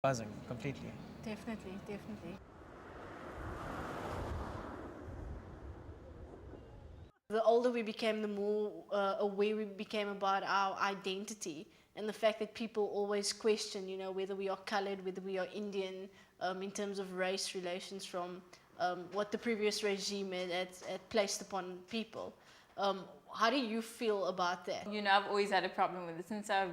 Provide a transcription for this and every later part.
Buzzing completely. Definitely, definitely. The older we became, the more aware we became about our identity and the fact that people always question, whether we are colored, whether we are Indian, in terms of race relations from what the previous regime had placed upon people. How do you feel about that? I've always had a problem with it since I've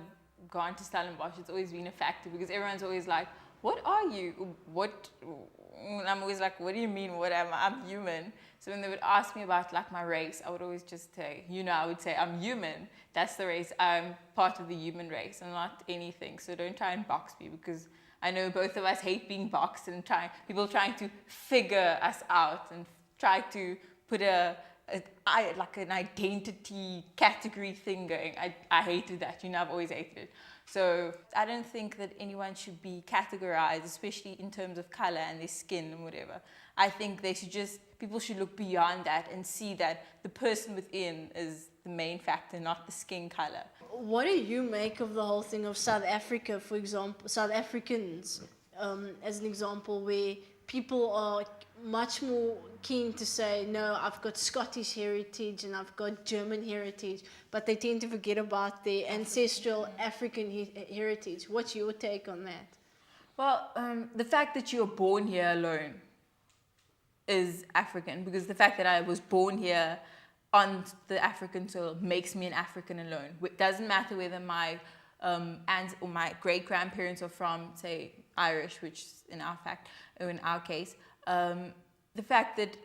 gone to Stellenbosch. It's always been a factor because everyone's always like, "What are you? What?" And I'm always like, "What do you mean? What am I? I'm human." So when they would ask me about like my race, I would always just say, I would say I'm human. That's the race. I'm part of the human race. I'm not anything. So don't try and box me because I know both of us hate being boxed and people trying to figure us out and try to put like an identity category thing going. I hated that. I've always hated it. So I don't think that anyone should be categorized, especially in terms of color and their skin and whatever. I think people should look beyond that and see that the person within is the main factor, not the skin color. What do you make of the whole thing of South Africa, for example, South Africans, as an example, where people are much more keen to say, no, I've got Scottish heritage and I've got German heritage, but they tend to forget about their ancestral African heritage. What's your take on that? Well, the fact that you're born here alone is African, because the fact that I was born here on the African soil makes me an African alone. It doesn't matter whether my aunts or my great-grandparents are from, say, Irish, which is in our case. The fact that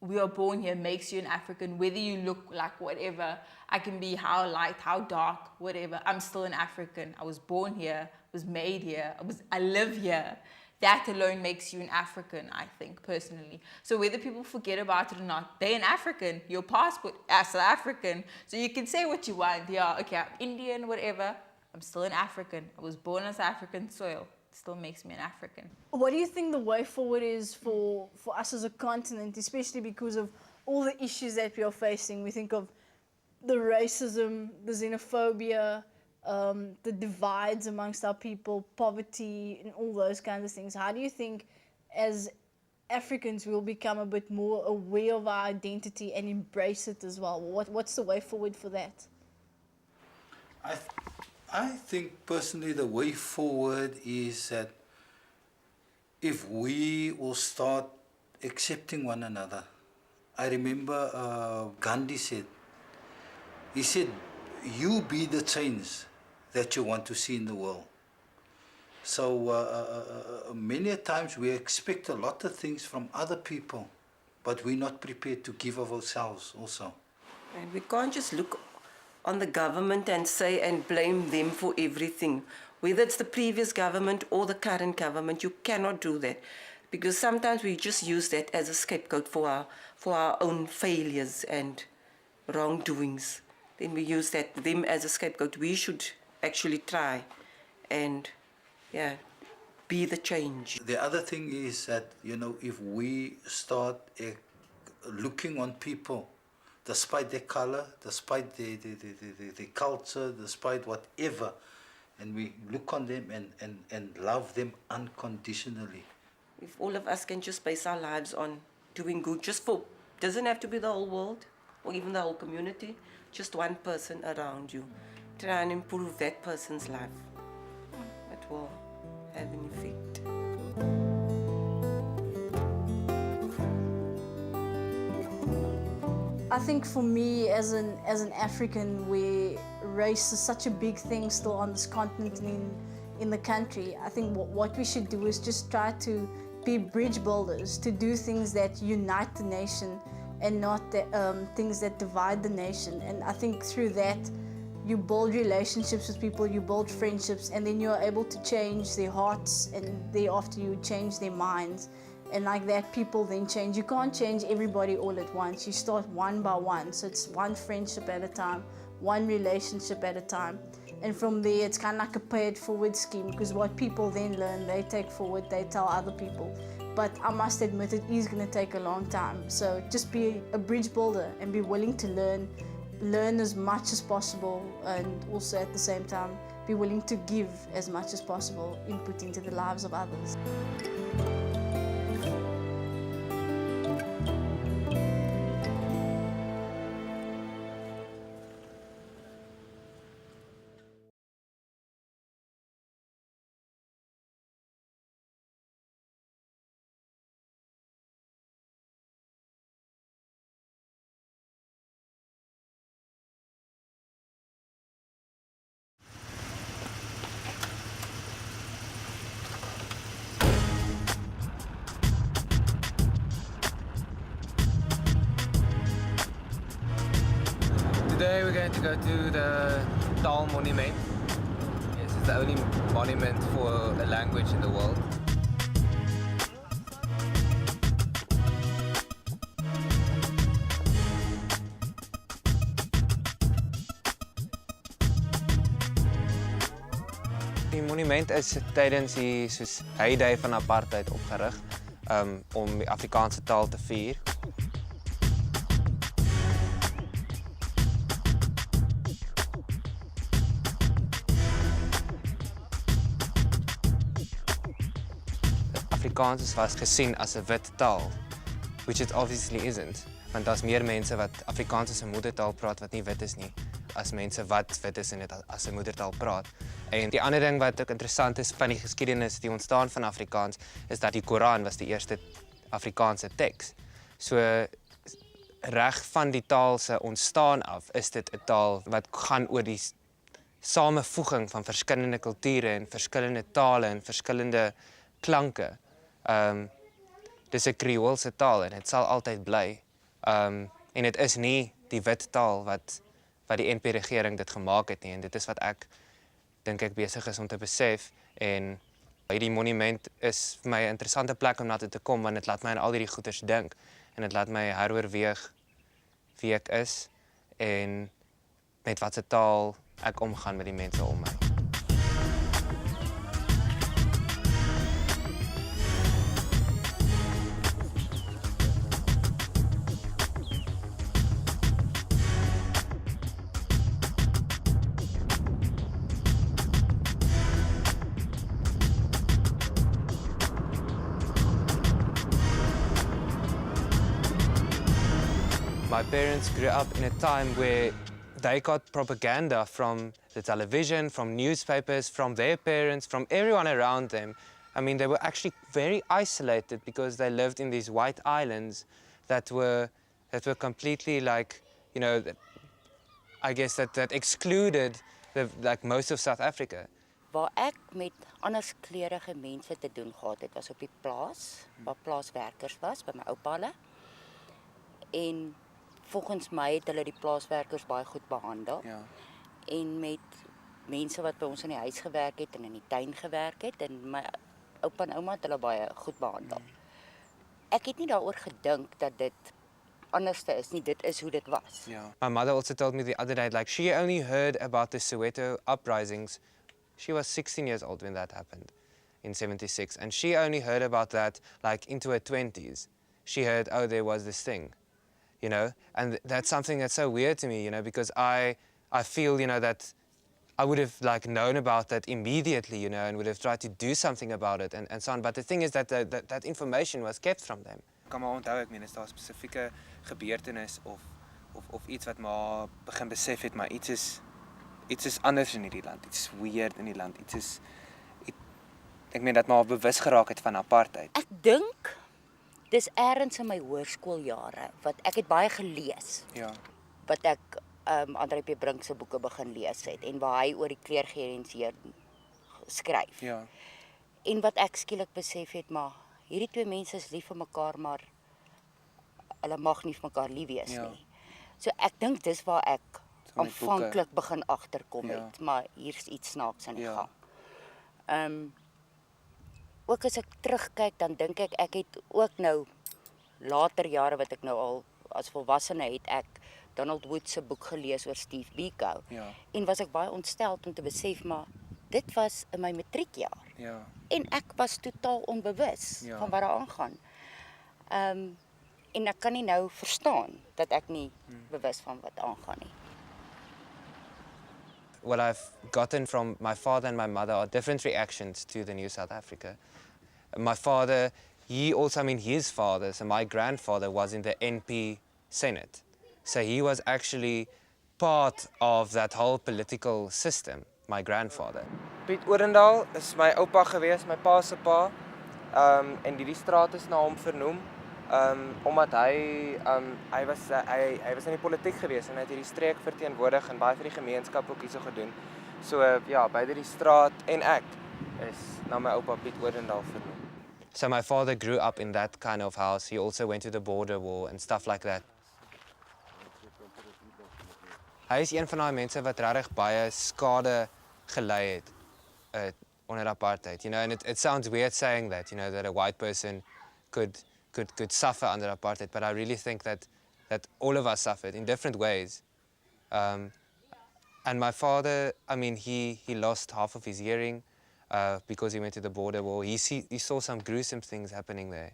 we are born here makes you an African, whether you look like whatever. I can be how light, how dark, whatever. I'm still an African. I was born here, was made here, I live here. That alone makes you an African, I think, personally. So whether people forget about it or not, they're an African. Your passport is South African. So you can say what you want. Yeah, okay, I'm Indian, whatever. I'm still an African. I was born on South African soil. It still makes me an African. What do you think the way forward is for us as a continent, especially because of all the issues that we are facing? We think of the racism, the xenophobia, the divides amongst our people, poverty, and all those kinds of things. How do you think, as Africans, we'll become a bit more aware of our identity and embrace it as well? What's the way forward for that? I think personally the way forward is that if we will start accepting one another. I remember Gandhi said, you be the change that you want to see in the world. So many times we expect a lot of things from other people, but we're not prepared to give of ourselves also. And we can't just look on the government and say and blame them for everything. Whether it's the previous government or the current government, you cannot do that. Because sometimes we just use that as a scapegoat for our own failures and wrongdoings. Then we use them as a scapegoat. We should actually try and be the change. The other thing is that, if we start looking on people, despite their color, despite their culture, despite whatever, and we look on them and love them unconditionally. If all of us can just base our lives on doing good, doesn't have to be the whole world or even the whole community, just one person around you. Try and improve that person's life. It will have an effect. I think for me, as an African, where race is such a big thing still on this continent and in the country, I think what we should do is just try to be bridge builders, to do things that unite the nation and not things that divide the nation. And I think through that, you build relationships with people, you build friendships, and then you're able to change their hearts, and thereafter you change their minds. And like that, people then change. You can't change everybody all at once. You start one by one. So it's one friendship at a time, one relationship at a time. And from there, it's kind of like a pay-it-forward scheme, because what people then learn, they take forward, they tell other people. But I must admit, it is going to take a long time. So just be a bridge builder and be willing to learn as much as possible, and also at the same time be willing to give as much as possible input into the lives of others. Today we're going to go to the Taal Monument. Yes, it's the only monument for a language in the world. Die monument is tydens die soos heyday van apartheid opgerig om die Afrikaanse taal te vier. Afrikaans was gesien as 'n wit taal, which it obviously isn't. Want daar's meer mense wat Afrikaans as 'n moedertaal praat wat nie wit is nie, as mense wat wit is en dit as 'n moedertaal praat. En die ander ding wat ook interessant is van die geskiedenis, die ontstaan van Afrikaans, is dat die Koran was die eerste Afrikaanse teks. So reg van die taal se ontstaan af, is dit 'n taal wat gaan oor die samevoeging van verskillende kulture en verskillende tale en verskillende klanke. Dis 'n Kreoolse taal en dit sal altyd bly. En dit is nie die wit taal wat die NP-regering dit gemaak het nie, en dit is wat ek dink ek besig is om te besef. En hierdie monument is vir my 'n interessante plek om na toe te kom, want dit laat my aan al hierdie goeters dink en dit laat my heroorweeg wie ek is en met watter taal ek omgaan met die mense om my. My parents grew up in a time where they got propaganda from the television, from newspapers, from their parents, from everyone around them. I mean, they were actually very isolated because they lived in these white islands that were completely like, you know, I guess that excluded most of South Africa. Waar ek met anderskleurige mense te doen gehad het, was op die plaas, waar plaaswerkers was, by my oupa hulle. En volgens my het hulle die plaaswerkers baie goed behandel. Ja. En met mense wat by ons in die huis gewerk het en in die tuin gewerk het, en my oupa en ouma het hulle baie goed behandel. Ek het nie daaroor gedink dat dit anderste is nie, dit is hoe dit was. Yeah. My mother also told me the other day, like, she only heard about the Soweto uprisings. She was 16 years old when that happened in 76, and she only heard about that like into her 20s. She heard, oh, there was this thing, you know, and that's something that's so weird to me, you know, because I feel, you know, that I would have like known about that immediately, you know, and would have tried to do something about it and so on. But the thing is that that information was kept from them. Ek kan maar onthou, ek meen, is daar 'n spesifieke gebeurtenis of iets wat maar begin besef het, maar iets is anders in hierdie land. Iets weird in die land. Ek meen dat maar bewus geraak het van apartheid. Ek dink dis eers in my hoërskooljare wat ek het baie gelees. Ja. Wat ek Andre P. Brink se boeke begin lees het en waar hy oor die kleurgeïdentiseerd skryf. Ja. En wat ek skielik besef het, maar hierdie twee mense is lief vir mekaar, maar hulle mag nie vir mekaar lief wees nie. So ek dink dis waar ek aanvanklik begin agterkom het, maar hier's iets snaaks in die gang. Ook as ek terugkyk, dan dink ek het ook nou later jare wat ek nou al as volwassene het ek Donald Wood se boek gelees oor Steve Biko. Ja. En was ek baie ontsteld om te besef, maar dit was in my matriekjaar. Ja. En ek was totaal onbewus van wat daar aangaan. En ek kan nie nou verstaan dat ek nie bewus van wat aangaan nie. what I've gotten from my father and my mother are different reactions to the new South Africa. My father, he also, I mean, his father, so my grandfather was in the NP Senate. So he was actually part of that whole political system, my grandfather. Piet Odendaal is my oupa gewees, my pa se pa. En die straat is na hom vernoem. Omdat hy was in die politiek gewees en hy het hierdie streek verteenwoordig en baie vir die gemeenskap ook hierso gedoen. So ja, beide die straat en ek is na my oupa Piet Odendaal vernoem. So my father grew up in that kind of house. He also went to the border war and stuff like that. Hy is een van daai mense wat regtig baie skade gelei het onder apartheid. You know, and it sounds weird saying that, you know, that a white person could suffer under apartheid, but I really think that all of us suffered in different ways. And my father, I mean, he lost half of his hearing because he went to the border war. He saw some gruesome things happening there.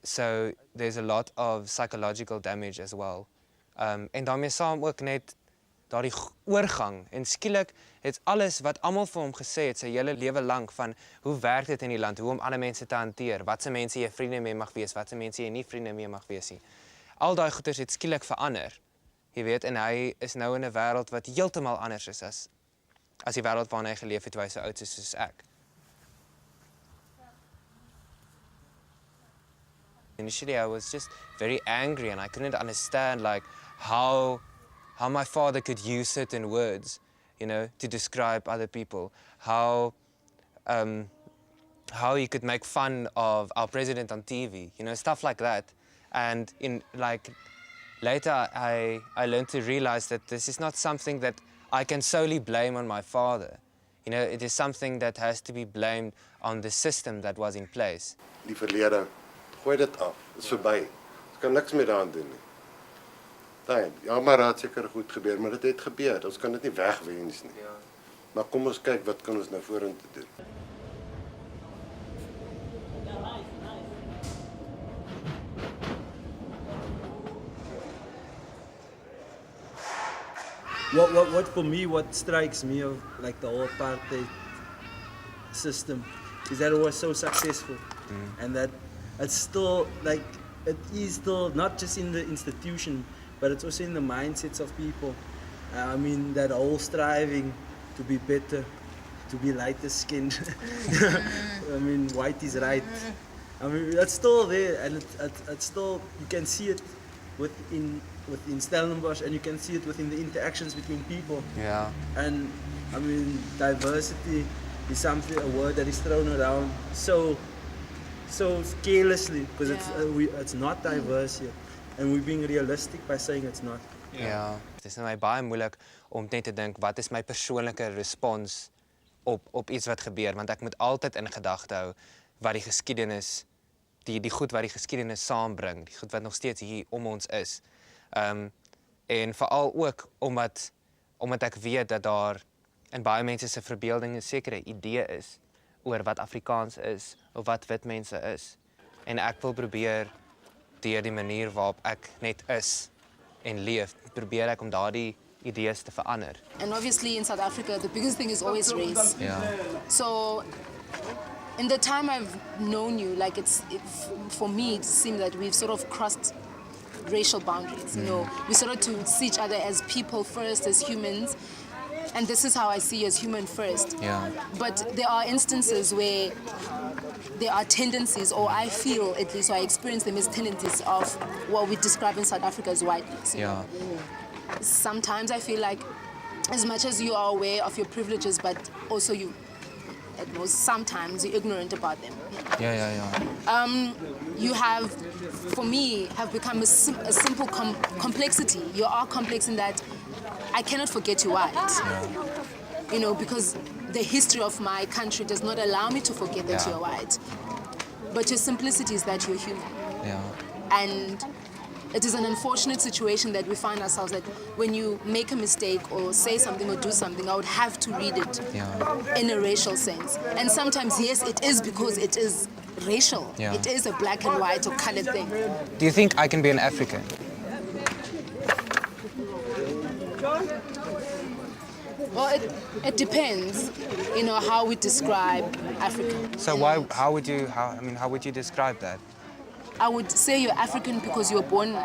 So there's a lot of psychological damage as well. En daarmee saam ook net daardie oorgang en skielik het alles wat almal vir hom gesê het sy hele lewe lank van hoe werk dit in die land, hoe om ander mense te hanteer, watse mense jy vriende mee mag wees, watse mense jy nie vriende mee mag wees nie. Al daai goeters het skielik verander. Jy weet, en hy is nou in 'n wêreld wat heeltemal anders is as die wêreld waarin hy geleef het toe hy so oud is soos ek. Initially I was just very angry and I couldn't understand like how my father could use certain words, you know, to describe other people, how he could make fun of our president on TV, you know, stuff like that. And later I learned to realize that this is not something that I can solely blame on my father. You know, it is something that has to be blamed on the system that was in place. Die verlede, gooi dit af, dit is verby. Ons kan niks meer daaraan doen nie. Ja, maar het seker goed gebeur, maar dit het gebeur. Ons kan dit nie wegwens nie. Ja. Maar kom ons kyk wat kan ons nou vorentoe doen. What for me, what strikes me of like the whole apartheid system is that it was so successful, and that it's still like it is still not just in the institution, but it's also in the mindsets of people. I mean, that whole striving to be better, to be lighter skinned. I mean, white is right. I mean, that's still there, and it's still, you can see it within Stellenbosch, and you can see it within the interactions between people. Yeah. And I mean, diversity is something, a word that is thrown around so carelessly, because it's not diverse here. And we're being realistic by saying it's not. Ja, dit is vir my baie moeilik om net te dink wat is my persoonlike respons op iets wat gebeur, want ek moet altyd in gedagte hou wat die geskiedenis, die goed wat die geskiedenis saambring, die goed wat nog steeds hier om ons is. En veral ook omdat ek weet dat daar in baie mense se verbeelding 'n sekere idee is oor wat Afrikaans is of wat wit mense is. En ek wil probeer deur die manier waarop ek net is en leef, probeer ek om daardie idees te verander. And obviously in South Africa, the biggest thing is always race. Yeah. So in the time I've known you, like for me, it seemed that we've sort of crossed racial boundaries. You know, we started to see each other as people first, as humans. And this is how I see you, as human first. Yeah. But there are instances where there are tendencies, or I feel at least, or I experience them as tendencies of what we describe in South Africa as whiteness. Yeah. Sometimes I feel like, as much as you are aware of your privileges, but also you, at most sometimes you're ignorant about them. Yeah. You have, for me, have become a simple complexity. You are complex in that I cannot forget you white. Yeah. You know, because the history of my country does not allow me to forget that you're white. But your simplicity is that you're human. Yeah. And it is an unfortunate situation that we find ourselves that when you make a mistake or say something or do something, I would have to read it in a racial sense. And sometimes, yes, it is because it is racial. Yeah. It is a black and white or colored thing. Do you think I can be an African? Well, it depends, you know, how we describe African. So how would you describe that? I would say you're African because you're born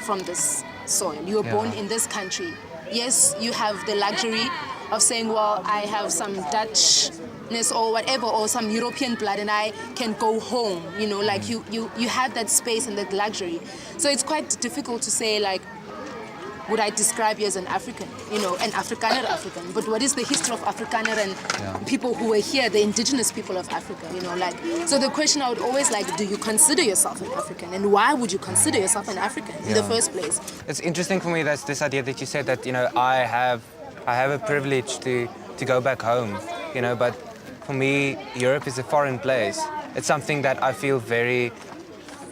from this soil. You were born in this country. Yes, you have the luxury of saying, well, I have some Dutchness or whatever, or some European blood, and I can go home. You know, like you have that space and that luxury. So it's quite difficult to say, like, would I describe you as an African, you know, an Afrikaner African? But what is the history of Afrikaner and people who were here, the indigenous people of Africa, you know, like, so the question I would always like, do you consider yourself an African? And why would you consider yourself an African in the first place? It's interesting for me that's this idea that you said that, you know, I have a privilege to go back home, you know, but for me, Europe is a foreign place. It's something that I feel very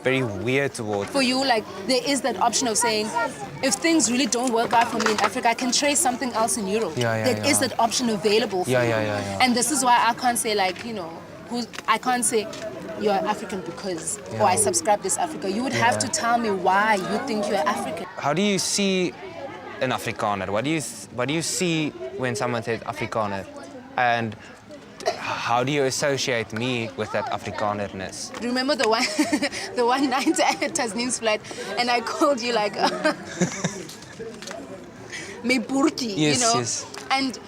weird towards. For you, like, there is that option of saying, if things really don't work out for me in Africa, I can try something else in Europe. There is that option available for you. And this is why I can't say, like, you know, I can't say you're African because, or I subscribe this Africa. You would have to tell me why you think you're African. How do you see an Afrikaner? What do you see when someone says Afrikaner? And how do you associate me with that Afrikanerness? Remember the one night at Tasneem's flat, and I called you like me burki, you know? Yes. And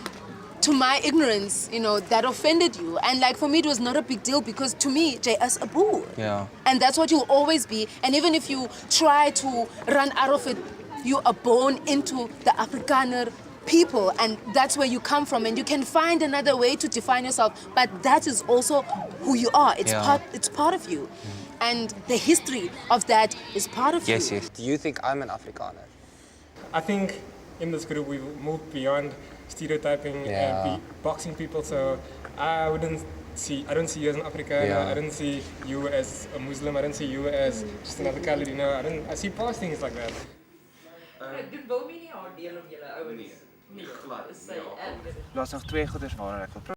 to my ignorance, you know, that offended you. And like for me, it was not a big deal because to me, JS a boo. Yeah. And that's what you'll always be. And even if you try to run out of it, you are born into the Afrikaner people, and that's where you come from, and you can find another way to define yourself, but that is also who you are. It's part of you, and the history of that is part of you. Yes. Do you think I'm an Afrikaner? I think in this group we've moved beyond stereotyping and boxing people, so I don't see you as an Afrikaner. I don't see you as a Muslim. I don't see you as just another color, you know. I see past things like that. Daar's nog twee goeders waaroor ek wil praat.